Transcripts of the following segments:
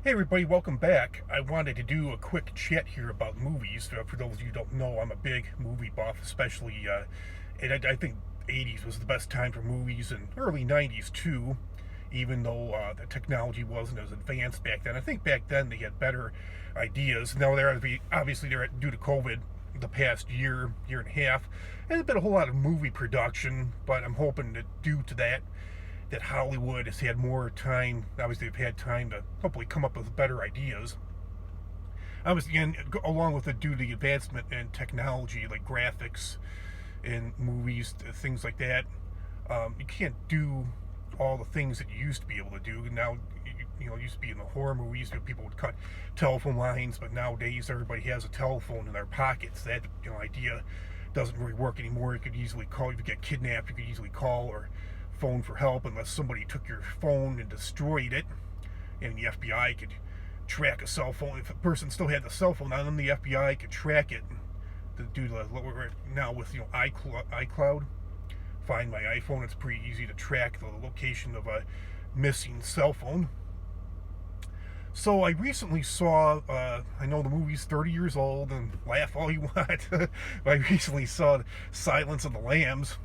Hey everybody, welcome back. I wanted to do a quick chat here about movies. For those of you who don't know, I'm a big movie buff, especially, and I think 80s was the best time for movies, and early 90s too, even though the technology wasn't as advanced back then. I think back then they had better ideas. Now, obviously, they're due to COVID the past year and a half, there's been a whole lot of movie production, but I'm hoping that due to that Hollywood has had more time. Obviously, they've had time to hopefully come up with better ideas. Obviously, and along with due to the advancement in technology, like graphics in movies, things like that, you can't do all the things that you used to be able to do. Now, it used to be in the horror movies, people would cut telephone lines, but nowadays everybody has a telephone in their pockets. That idea doesn't really work anymore. You could easily call. If you get kidnapped, you could easily call or phone for help, unless somebody took your phone and destroyed it, and the FBI could track a cell phone. If a person still had the cell phone on them, the FBI could track it. Now with iCloud, Find My iPhone, it's pretty easy to track the location of a missing cell phone. So I recently saw, I know the movie's 30 years old, and laugh all you want, but I recently saw Silence of the Lambs.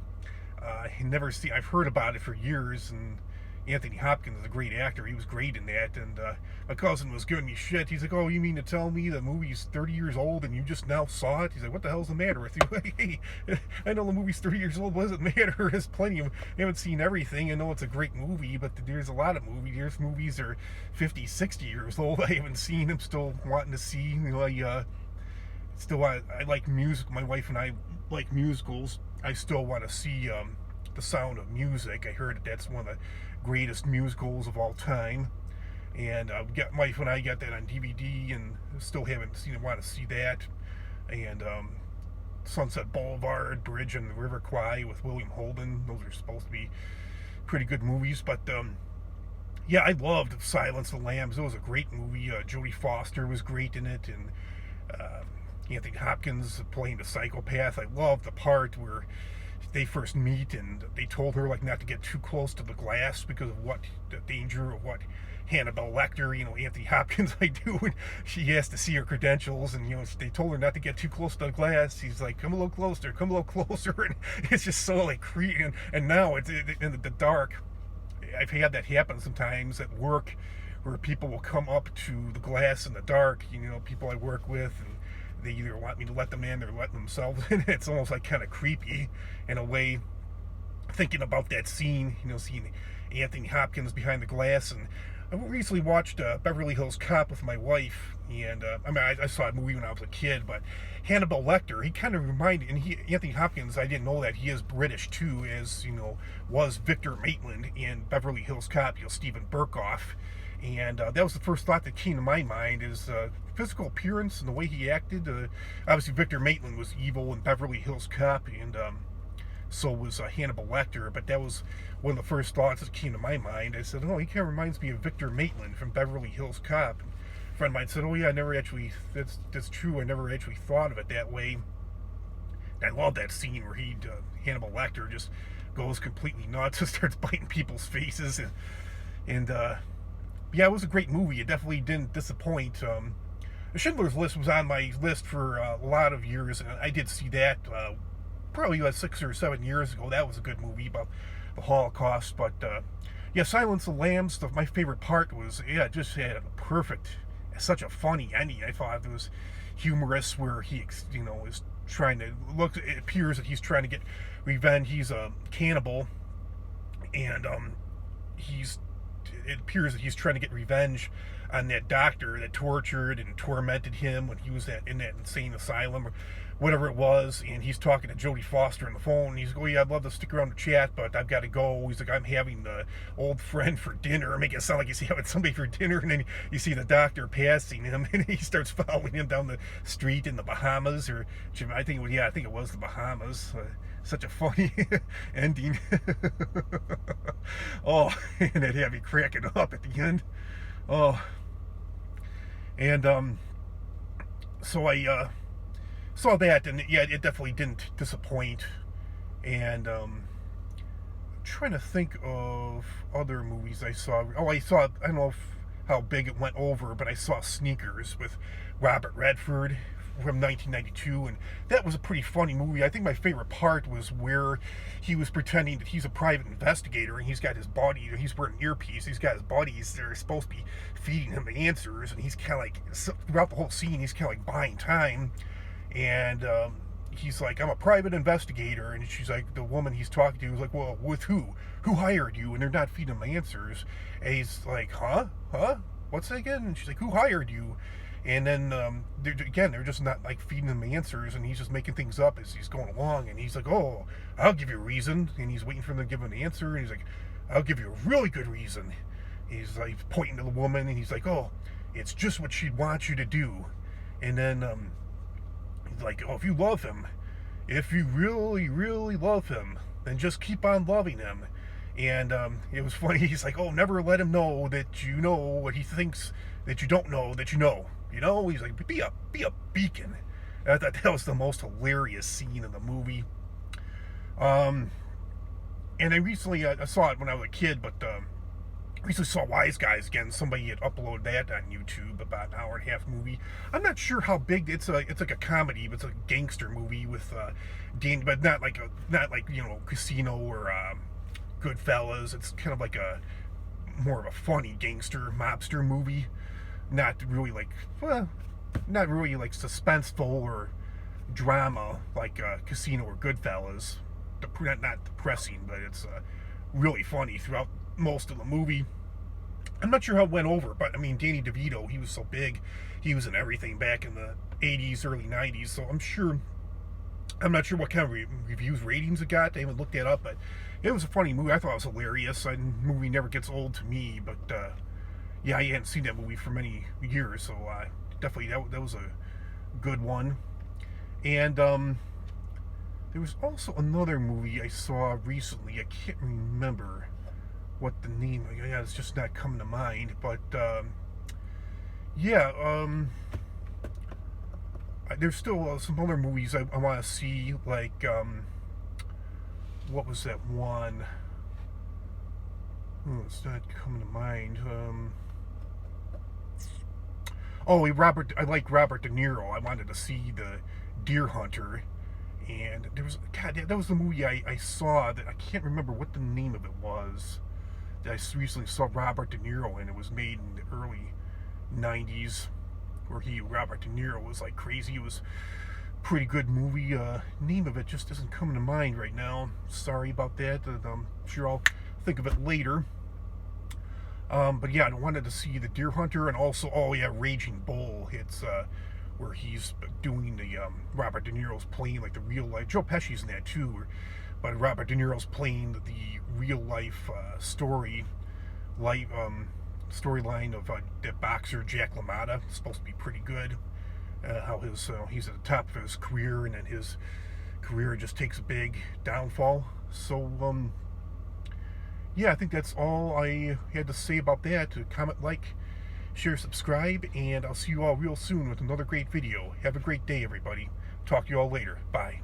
I've heard about it for years, and Anthony Hopkins is a great actor. He was great in that, and my cousin was giving me shit. He's like, "Oh, you mean to tell me the movie's 30 years old and you just now saw it?" He's like, "What the hell's the matter with you?" Hey, I know the movie's 30 years old. What does it matter? There's plenty of, I haven't seen everything. I know it's a great movie, but there's a lot of movies. There's movies that are 50, 60 years old. I haven't seen. I'm still wanting to see. I like music. My wife and I like musicals. I still want to see The Sound of Music. I heard that's one of the greatest musicals of all time, and my wife and I got that on DVD, and still haven't seen it. Want to see that, and Sunset Boulevard, Bridge on the River Kwai with William Holden. Those are supposed to be pretty good movies, but yeah, I loved Silence of the Lambs. It was a great movie. Jodie Foster was great in it, and Anthony Hopkins playing the psychopath. I loved the part where they first meet, and they told her not to get too close to the glass because of what the danger of what Hannibal Lecter, Anthony Hopkins might do, and she has to see her credentials, and they told her not to get too close to the glass. He's like, "Come a little closer, come a little closer," and it's just so creepy. And now it's in the dark. I've had that happen sometimes at work, where people will come up to the glass in the dark. People I work with, and they either want me to let them in or let themselves in. It's almost kind of creepy in a way, thinking about that scene, seeing Anthony Hopkins behind the glass. And I recently watched Beverly Hills Cop with my wife, and I saw a movie when I was a kid, but Hannibal Lecter, he kind of reminded, and Anthony Hopkins, I didn't know that he is British too, as was Victor Maitland in Beverly Hills Cop, Stephen Burkoff. And that was the first thought that came to my mind, is physical appearance and the way he acted. Obviously, Victor Maitland was evil in Beverly Hills Cop, and so was Hannibal Lecter. But that was one of the first thoughts that came to my mind. I said, "Oh, he kind of reminds me of Victor Maitland from Beverly Hills Cop." And a friend of mine said, "Oh yeah, that's true. I never actually thought of it that way." And I love that scene where Hannibal Lecter just goes completely nuts and starts biting people's faces, and yeah, it was a great movie. It definitely didn't disappoint. Schindler's List was on my list for a lot of years, and I did see that probably 6 or 7 years ago. That was a good movie about the Holocaust. But yeah, Silence of the Lambs, my favorite part was, it just had a such a funny ending. I thought it was humorous, where he is trying to it appears that he's trying to get revenge. He's a cannibal, and it appears that he's trying to get revenge on that doctor that tortured and tormented him when he was in that insane asylum or whatever it was. And he's talking to Jodie Foster on the phone. He's going, "Yeah, I'd love to stick around to chat, but I've got to go." He's like, "I'm having an old friend for dinner." Making it sound like he's having somebody for dinner. And then you see the doctor passing him, and he starts following him down the street in the Bahamas, or I think it was the Bahamas. Such a funny ending. Oh, and it had me cracking up at the end. Oh, and so I saw that, and yeah, it definitely didn't disappoint. And I'm trying to think of other movies I saw. I don't know if how big it went over, but I saw Sneakers with Robert Redford from 1992, and that was a pretty funny movie. I think my favorite part was where he was pretending that he's a private investigator, and he's got his buddy, he's wearing an earpiece, he's got his buddies that are supposed to be feeding him the answers, and he's kind of like, throughout the whole scene, he's kind of like buying time, and he's like, I'm a private investigator, and she's like, the woman he's talking to is like, well, with who? Who hired you? And they're not feeding him the answers, and he's like, huh? What's that again? And she's like, who hired you? And then, they're just not, like, feeding him the answers, and he's just making things up as he's going along, and he's like, oh, I'll give you a reason, and he's waiting for them to give him an answer, and he's like, I'll give you a really good reason. He's, like, pointing to the woman, and he's like, oh, it's just what she'd want you to do. And then, he's like, oh, if you love him, if you really, really love him, then just keep on loving him. And it was funny, he's like, oh, never let him know that you know what he thinks that you don't know that you know. You know, he's like, be a beacon. I thought that was the most hilarious scene in the movie. And I recently, I saw it when I was a kid, but recently saw Wise Guys again. Somebody had uploaded that on YouTube, about an hour and a half movie. I'm not sure how big it's like a comedy, but it's a gangster movie with but not like you know, Casino or Goodfellas. It's kind of like a more of a funny gangster mobster movie. Not really like suspenseful or drama like Casino or Goodfellas. Not depressing, but it's really funny throughout most of the movie. I'm not sure how it went over, but I mean, Danny DeVito, he was so big. He was in everything back in the 80s, early 90s, so I'm not sure what kind of reviews, ratings it got. I haven't looked that up, but it was a funny movie. I thought it was hilarious. The movie never gets old to me, but yeah, I hadn't seen that movie for many years, so definitely that was a good one. And there was also another movie I saw recently. I can't remember what the name. Yeah, it's just not coming to mind. But there's still some other movies I want to see. Like what was that one? Oh, it's not coming to mind. I like Robert De Niro. I wanted to see the Deer Hunter, and that was the movie I saw that I can't remember what the name of it was. That I recently saw Robert De Niro in. It was made in the early 90s, where Robert De Niro was like crazy. It was a pretty good movie. Name of it just isn't coming to mind right now. Sorry about that. I'm sure I'll think of it later. But yeah, I wanted to see the Deer Hunter, and also, Raging Bull. It's where he's doing the Robert De Niro's playing like the real life. Joe Pesci's in that too, but Robert De Niro's playing the real life storyline of the boxer Jack LaMotta. It's supposed to be pretty good. How he's at the top of his career, and then his career just takes a big downfall. So yeah, I think that's all I had to say about that. Comment, like, share, subscribe, and I'll see you all real soon with another great video. Have a great day, everybody. Talk to you all later. Bye.